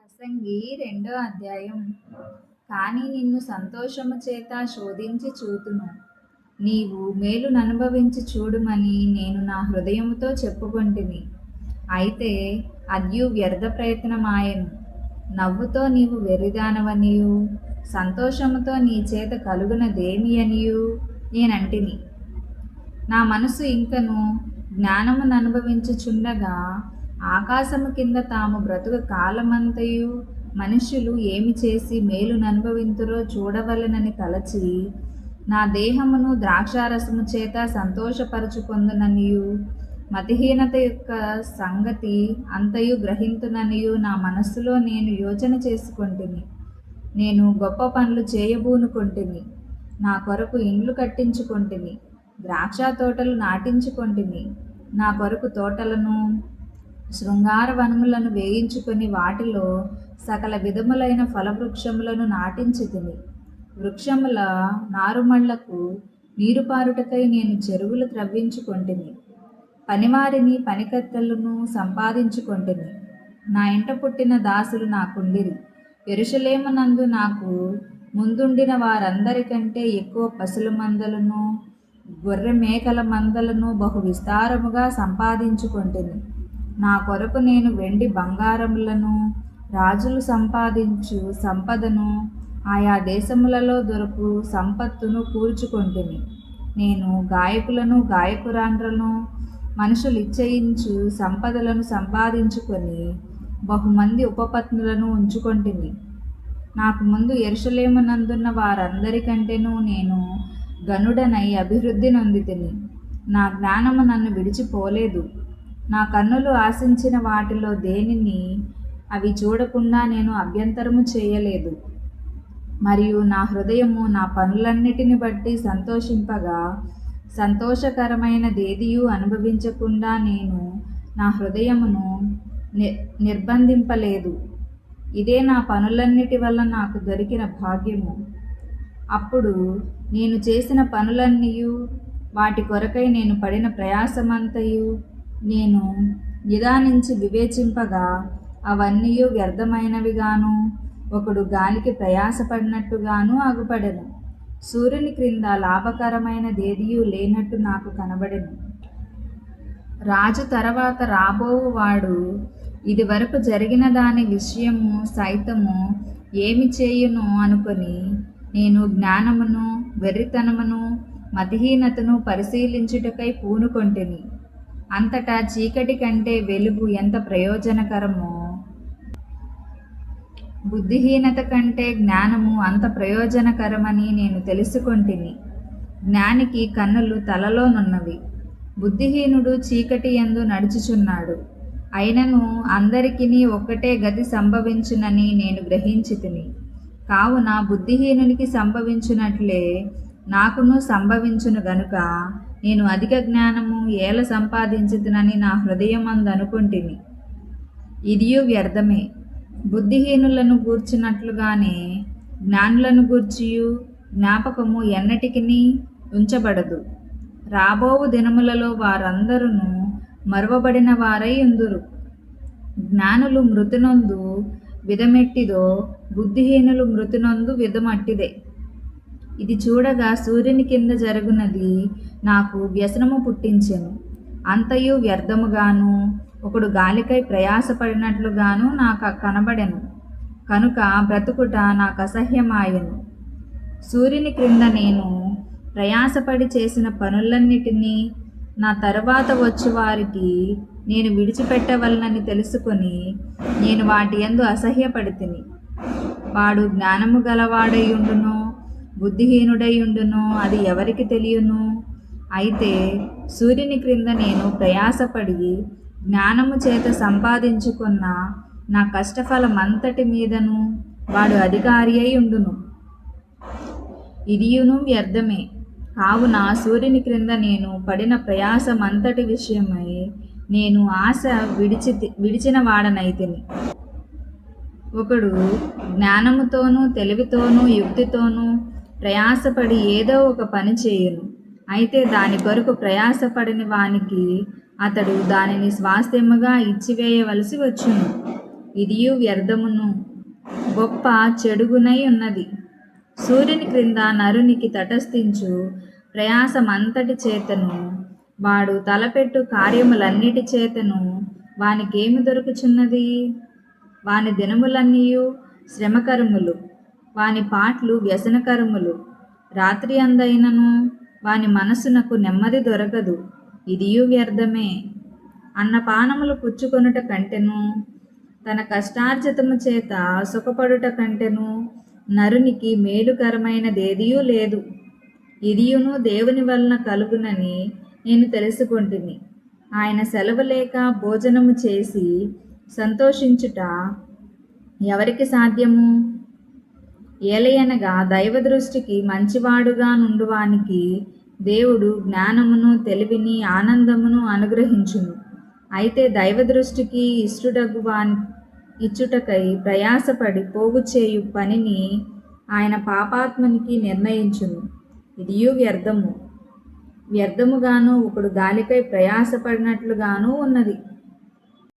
ప్రసంగి 2వ అధ్యాయం. కానీ నిన్ను సంతోషము చేత శోధించి చూతును, నీవు మేలుననుభవించి చూడుమని నేను నా హృదయముతో చెప్పుకొంటిని. అయితే అద్యు వ్యర్థ ప్రయత్నమాయెను. నవ్వుతో నీవు వెర్రిదానవనియు, సంతోషముతో నీ చేత కలుగునదేమి అనియు నేనంటిని. నా మనసు ఇంకను జ్ఞానముననుభవించుచుండగా, ఆకాశము కింద తాము బ్రతుకు కాలమంతయు మనుష్యులు ఏమి చేసి మేలుననుభవింతురో చూడవలెనని తలచి, నా దేహమును ద్రాక్షారసము చేత సంతోషపరచుకొందుననియు, మతిహీనత యొక్క సంగతి అంతయు గ్రహింతుననియు నా మనస్సులో నేను యోచన చేసుకొంటిని. నేను గొప్ప పనులు చేయబూనుకొంటిని. నా కొరకు ఇండ్లు కట్టించుకొంటిని, ద్రాక్ష తోటలు నాటించుకొంటిని. నా కొరకు తోటలను, శృంగార వనములను వేయించుకొని వాటిలో సకల విధములైన ఫలవృక్షములను నాటించితిని. వృక్షముల నారుమళ్లకు నీరుపారుటకై నేను చెరువులు త్రవ్వించుకొంటిని. పనివారిని పనికత్తెలను సంపాదించుకొంటిని. నా ఇంట పుట్టిన దాసులు నాకుండిరి. యెరూషలేమునందు నాకు ముందుండిన వారందరికంటే ఎక్కువ పశుల మందలను, గొర్రె మేకల మందలను బహు విస్తారముగా సంపాదించుకొంటిని. నా కొరకు నేను వెండి బంగారములను, రాజులు సంపాదించు సంపదను, ఆయా దేశములలో దొరకు సంపత్తును కూర్చుకొంటిని. నేను గాయకులను, గాయకురాండ్రలను, మనుషులు ఇచ్చయించు సంపదలను సంపాదించుకొని బహుమంది ఉపపత్నులను ఉంచుకొంటిని. నాకు ముందు యెరూషలేమునందున్న వారందరికంటేను నేను గనుడనై అభివృద్ధి నొందితిని. నా జ్ఞానము నన్ను విడిచిపోలేదు. నా కన్నులు ఆశించిన వాటిలో దేనిని అవి చూడకుండా నేను అభ్యంతరము చేయలేదు. మరియు నా హృదయము నా పనులన్నిటిని బట్టి సంతోషింపగా, సంతోషకరమైనదేదియూ అనుభవించకుండా నేను నా హృదయమును నిర్బంధింపలేదు. ఇదే నా పనులన్నిటి వల్ల నాకు దొరికిన భాగ్యము. అప్పుడు నేను చేసిన పనులన్నీయు, వాటి కొరకై నేను పడిన ప్రయాసమంతయు నేను నిదానించి వివేచింపగా, అవన్నీయు వ్యర్థమైనవిగాను, ఒకడు గాలికి ప్రయాసపడినట్టుగాను అగుపడెను. సూర్యుని క్రింద లాభకరమైనదేదియూ లేనట్టు నాకు కనబడెను. రాజు తర్వాత రాబోవు వాడు ఇది వరకు జరిగిన దాని విషయము సైతము ఏమి చేయును అనుకొని, నేను జ్ఞానమును, వెర్రితనమును, మతిహీనతను పరిశీలించుటకై పూనుకొంటిని. అంతటా చీకటి కంటే వెలుగు ఎంత ప్రయోజనకరమో, బుద్ధిహీనత కంటే జ్ఞానము అంత ప్రయోజనకరమని నేను తెలుసుకొంటిని. జ్ఞానికి కన్నులు తలలోనున్నవి, బుద్ధిహీనుడు చీకటి యందు నడుచుచున్నాడు. అయినను అందరికిని ఒక్కటే గతి సంభవించునని నేను గ్రహించితిని. కావున బుద్ధిహీనునికి సంభవించునట్లే నాకును సంభవించును గనుక, నేను అధిక జ్ఞానము ఏల సంపాదించుదునని నా హృదయమందనుకొంటిని. ఇదియు వ్యర్థమే. బుద్ధిహీనులను గూర్చినట్లుగానే జ్ఞానులను గూర్చియు జ్ఞాపకము ఎన్నటికిని ఉంచబడదు. రాబోవు దినములలో వారందరును మరువబడిన వారై ఉందురు. జ్ఞానులు మృతినొందు విధమెట్టిదో, బుద్ధిహీనులు మృతినొందు విధమట్టిదే. ఇది చూడగా సూర్యుని కింద జరుగునది నాకు వ్యసనము పుట్టించెను. అంతయు వ్యర్థముగాను, ఒకడు గాలికై ప్రయాసపడినట్లుగాను నాకు కనబడెను. కనుక బ్రతుకుట నాకు అసహ్యమాయెను. సూర్యుని క్రింద నేను ప్రయాసపడి చేసిన పనులన్నిటినీ నా తరువాత వచ్చు వారికి నేను విడిచిపెట్టవలనని తెలుసుకొని, నేను వాటి యందు అసహ్యపడితిని. వాడు జ్ఞానము గలవాడై ఉండునో, బుద్ధిహీనుడై ఉండునో అది ఎవరికి తెలియను. అయితే సూర్యుని క్రింద నేను ప్రయాసపడి జ్ఞానము చేత సంపాదించుకున్న నా కష్టఫలమంతటి మీదను వాడు అధికారి అయి ఉండును. ఇదియును వ్యర్థమే. కావున సూర్యుని క్రింద నేను పడిన ప్రయాసమంతటి విషయమై నేను ఆశ విడిచిన వాడనైతిని. ఒకడు జ్ఞానముతోనూ, తెలివితోనూ, యుక్తితోనూ ప్రయాసపడి ఏదో ఒక పని చేయును. అయితే దాని కొరకు ప్రయాసపడని వానికి అతడు దానిని స్వాస్థ్యముగా ఇచ్చివేయవలసి వచ్చును. ఇదియు వ్యర్థమును గొప్ప చెడుగునై ఉన్నది. సూర్యుని క్రింద నరునికి తటస్థించు ప్రయాసమంతటి చేతను వాడు తలపెట్టు కార్యములన్నిటి చేతను వానికేమి దొరుకుచున్నది? వాని దినములన్నీయు శ్రమకరములు, వాని పాట్లు వ్యసనకరములు. రాత్రి అందైనను వాని మనస్సునకు నెమ్మది దొరకదు. ఇదియు వ్యర్థమే. అన్నపానములు పుచ్చుకొనుట కంటెను తన కష్టార్జితము చేత సుఖపడుట కంటెను నరునికి మేలుకరమైనదేదియూ లేదు. ఇదియును దేవుని వలన కలుగునని నేను తెలుసుకొంటిని. ఆయన సెలవు లేక భోజనము చేసి సంతోషించుట ఎవరికి సాధ్యము? ఏలయనగా దైవ దృష్టికి మంచివాడుగా నుండువానికి దేవుడు జ్ఞానమును, తెలివిని, ఆనందమును అనుగ్రహించును. అయితే దైవ దృష్టికి ఇచ్చుటకై ప్రయాసపడి పోగు చేయు పనిని ఆయన పాపాత్మనికి నిర్ణయించును. ఇదియు వ్యర్థముగాను ఒకడు గాలికై ప్రయాసపడినట్లుగాను ఉన్నది.